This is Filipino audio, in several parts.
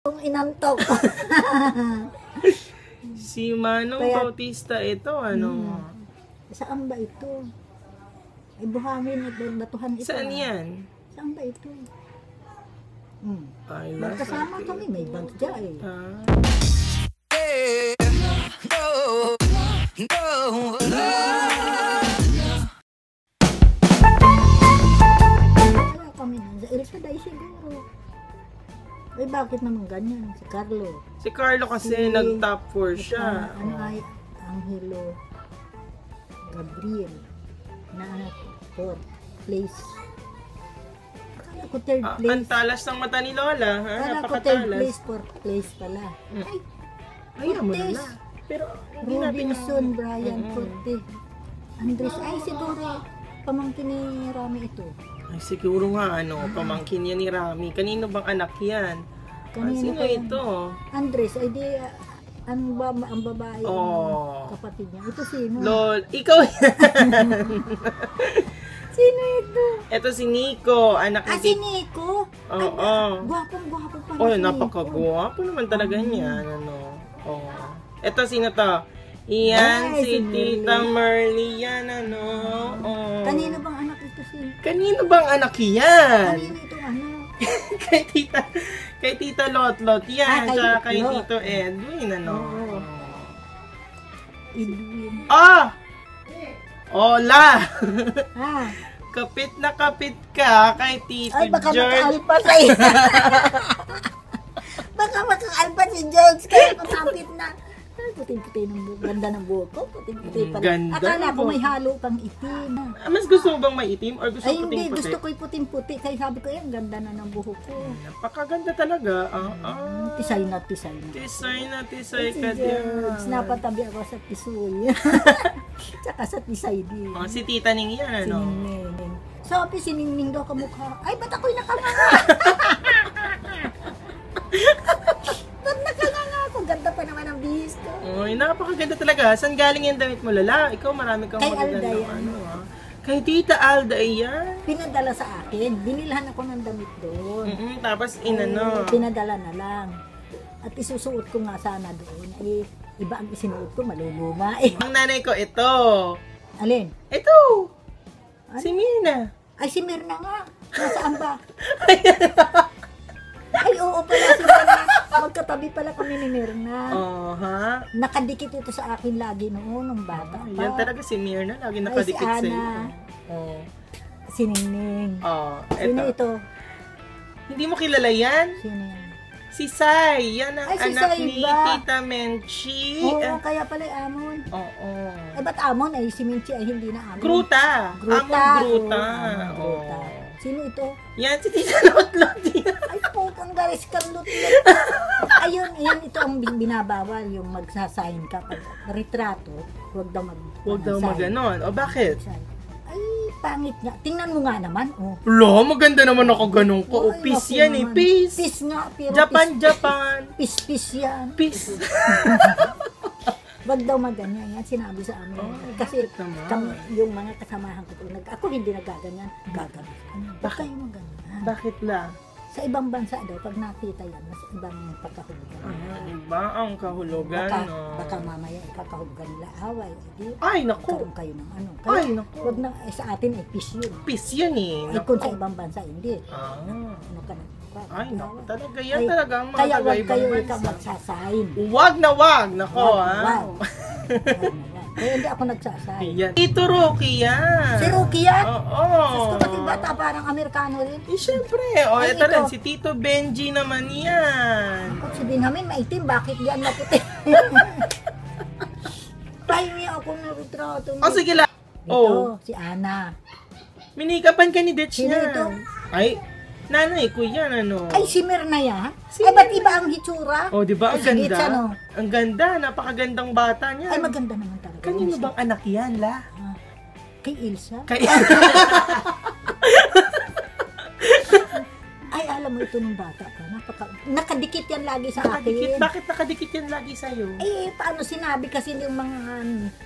Kung inantok. Si Manong Kaya- Bautista ito, ano? Saan ba ito? Ay, buhangin at batuhan ito. Saan yan? Saan ba ito? Ay, Magkasama kami, may bagja eh. Kaya kami nun, sa Elsa Day siguro. Ay, bakit naman ganyan? Si Carlo. Si Carlo kasi nag-top 4 siya. Ano ay Angelo Gabriel na fourth place. Akala ko third place. Ang talas ng mata ni Lola, ha? Akala ko third Napakatalas. place, fourth place pala. Ay, Ayaw mo na Cortez. na. Pero hindi natin Robinson, Brian, Cortez. Andres, ay siguro pamangkin ni Rami ito. Ay, siguro nga, ano, pamangkin yan ni Rami. Kanino bang anak yan? Kanino Sino ba yan? ito? Andres, ay di ang babae, ang kapatid niya. Ito sino? Lol, ikaw yan. Sino ito? Ito si Nico, anak Ah, ni si Nico? Oo. Gwapong-gwapo pa. Oh, napakagwapo naman talaga niyan, ano. Oh. Ito sino to? Iyan, Ay, si si Tita Merly yan, ano. Oh. Kanino bang anak ito si? Kanino bang anak yan? Kanino itong anak? kay Tita Lotlot yan, Ah, kay tsaka kay Lotlot. Tito Edwin, ano. Oo. Edwin. Ah! Hola! Ah, Kapit na kapit ka kay Tito ay baka George. makaalpas ay. Baka makaalpas si George kaya kapapit na. Ay, puting-puti ng buhok. Ganda ng buhok ko. Puting-puti pa. Ganda Akala ng ko may buhok. halo pang itim. Mas gusto mo bang maitim or gusto Ay, mo hindi. puting-puti? Gusto ko yung puting-puti. Kaya sabi ko, ang ganda na ng buhok ko. Napakaganda talaga. Tisay na, tisay na. Tisay Si ka George, din. napatabi ako sa tisoy. Tsaka sa tisay din. Oh, si Tita Ning yan, Si ano? Ningning. Sabi, si Ningning daw kamukha. Ay, ba't ako'y nakanganga? Ba't nakanganga ako? Ganda pa naman ang bihis ko. Oy, napakaganda talaga. Saan galing yung damit mo, Lala? Ikaw marami kang Kay magaganda Alda yan. ano, ah. Kay Tita Alda, yan. Pinadala sa akin. Binilhan ako ng damit doon. Tapos inano. Pinadala na lang. At isusuot ko nga sana doon. Eh, iba ang isinuot ko, maluluma eh. Ang nanay ko, ito. Alin? Ito. Ano? Si Mirna. Ay, si Mirna nga. Nasaan ba? Ay, oo pala si Mirna. Magkatabi pala kami ni Mirna. Ha? Nakadikit ito sa akin lagi noon, nung bata pa. Yan talaga si Mirna. Lagi Ay, si nakadikit sa iyo. Ana. Si Ningning. Sino Ito. ito? Hindi mo kilala yan? Sino yan? Si Sai. Yan ang Ay, si anak Sai ni ba? Tita Menchi. Oo, kaya pala Amon. Oo. Eh, ba't Amon? Ay, si Minchi ay hindi na Amon. Gruta. Gruta. Amon Gruta. Oo, Amon Gruta. Oo. Sino ito? Yan, si Tita Lotlot. Ay, putang garis kalot. Ayun, yan, ito ang binabawal, yung magsasign ka. Pag retrato, huwag daw Huwag daw maganon. O bakit? Ay, pangit nga. Tingnan mo nga naman, oh. Lo, maganda naman ako ganun ko. O, Ay, peace naku yan eh. naman. Peace. Peace nga, pero Japan, Japan. Peace yan. Peace. Wag daw maganyan yan, sinabi sa amin. Kasi bakit naman? kami, yung mga kasamahan ko, ako hindi nagaganyan, gaganyan. Huwag kayo maganyan. Bakit la? Sa ibang bansa daw, pag nakita yan, mas ibang pagkahulugan. Iba ang kahulugan. Baka, no? baka mamaya ikakahulugan nila away. Di, Ay, naku. karoon kayo ng ano. Ay, naku. Wag na, sa atin ay peace yun. Peace yan eh. Ay, kung sa ibang bansa, hindi. Ah. Ano ka na? Ay, naku. Talaga yan Ay, talaga ang mga kaya wag taga-ibang kayo bansa. ikaw magsasign. Wag na wag. Nako, Wag, ha? wag. Kaya hindi ako nagsasign. Yan. Ito, Rocky yan. Si Rookie yan? Oo. Sus, kapatid bata, parang Amerikano rin. Eh, syempre. O, Ay, ito ito. rin. Si Tito Benji naman yan. Kung si Benjamin maitim, bakit yan maputi? Tayo niya ako na retrato. O, sige la. Ito, Oh, si Ana. minikapan ka ni Detch Sino niya. ito? Ay, nanay ko yan, ano. Ay, si Mirna yan? Si Ay, ba't iba ang hitsura? Oh, di ba? Ang Ay, sige, ganda. ano? Ang ganda. Napakagandang bata niya. Ay, maganda naman talaga. Kanino Ilsa. bang anak yan, la? Ah, kay Ilsa? Kay... Ay, alam mo ito nung bata pa. Nakadikit yan lagi sa Nakadikit. akin. Bakit nakadikit yan lagi sa'yo? Eh, paano sinabi kasi yung mga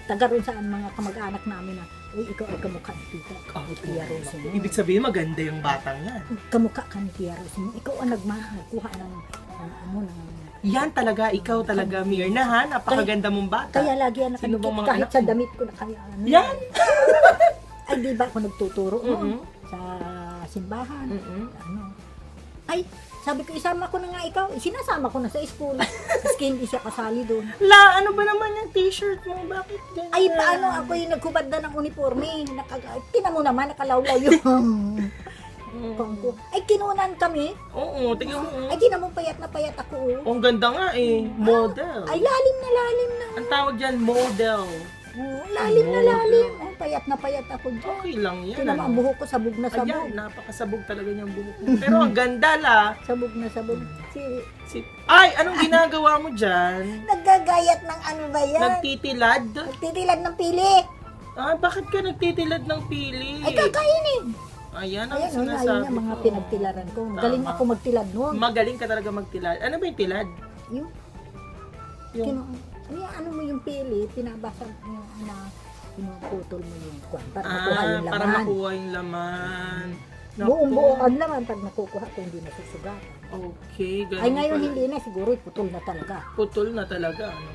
taga ron saan mga kamag-anak namin na, uy, ikaw ay kamukha ni Tita. Ni Tia Rosy mo. Ibig sabihin maganda yung batang yan. Kamukha ka ni Tia Rosy mo. Ikaw ang nagkuha ng ano na. Yan talaga, ikaw talaga, Mirna, ha? Napakaganda mong bata. Kaya lagi yan Sino bang nakadikit, mga kahit anak sa mo? damit ko na kaya ano. Yan! Ay, di ba ako nagtuturo noon Mm-mm. sa simbahan. Mm-mm. Ano. Ay, sabi ko, isama ko na nga ikaw. Sinasama ko na sa school. Maski hindi siya kasali doon. La, ano ba naman yung t-shirt mo? Bakit ganyan? Ay, paano ako yung naghubad na ng uniforme? Tingnan mo naman, nakalawlaw yung ko. Ay, kinunan kami. Oo, tingnan mo. Ay, tingnan mo, payat na payat ako. Oh, ang ganda nga eh. Model. Ay, lalim na lalim na. Ang tawag dyan, model. Oh, lalim na lalim. Oh, payat na payat ako dyan. Okay lang yan. Tingnan mo, ang buhok ko sabog na sabog. Ayan, napakasabog talaga niyang buhok mo. Pero ang ganda la. Sabog na sabog. Ay, anong ginagawa mo dyan? Naggagayat ng ano ba yan? Nagtitilad? Nagtitilad ng pili. Ah, bakit ka nagtitilad ng pili? Ay, kakainin. Ayan ang Ayan, ayun sinasabi na mga ko. pinagtilaran ko. Galing Tama. ako magtilad noon. Magaling ka talaga magtilad. Ano ba yung tilad? Yung, ano mo yung pili, pinabasa mo na pinuputol mo yung kwan para makuha yung laman. Para makuha yung laman. Naku. Buong-buong ang laman pag nakukuha ko hindi nasusugatan. Okay, ganun Ay ngayon pala. hindi na, siguro putol na talaga. Putol na talaga. Ano?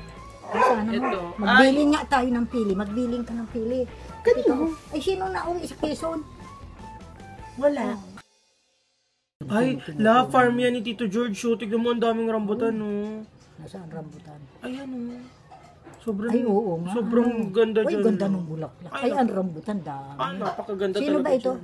Ay, sana Ito. mo, magbiling nga tayo ng pili, magbiling ka ng pili. Kanino? Ay, sino na uwi sa Quezon? Wala. Ay, la, farm yan ni Tito George. So, tignan mo, ang daming rambutan, no. Nasaan rambutan? Ayan, no. Sobrang, Ay, oo nga. sobrang ganda Ay, dyan. ganda no? nung bulaklak. Ay, Ay, ang rambutan dami. Napakaganda Sino talaga ba ito? dyan.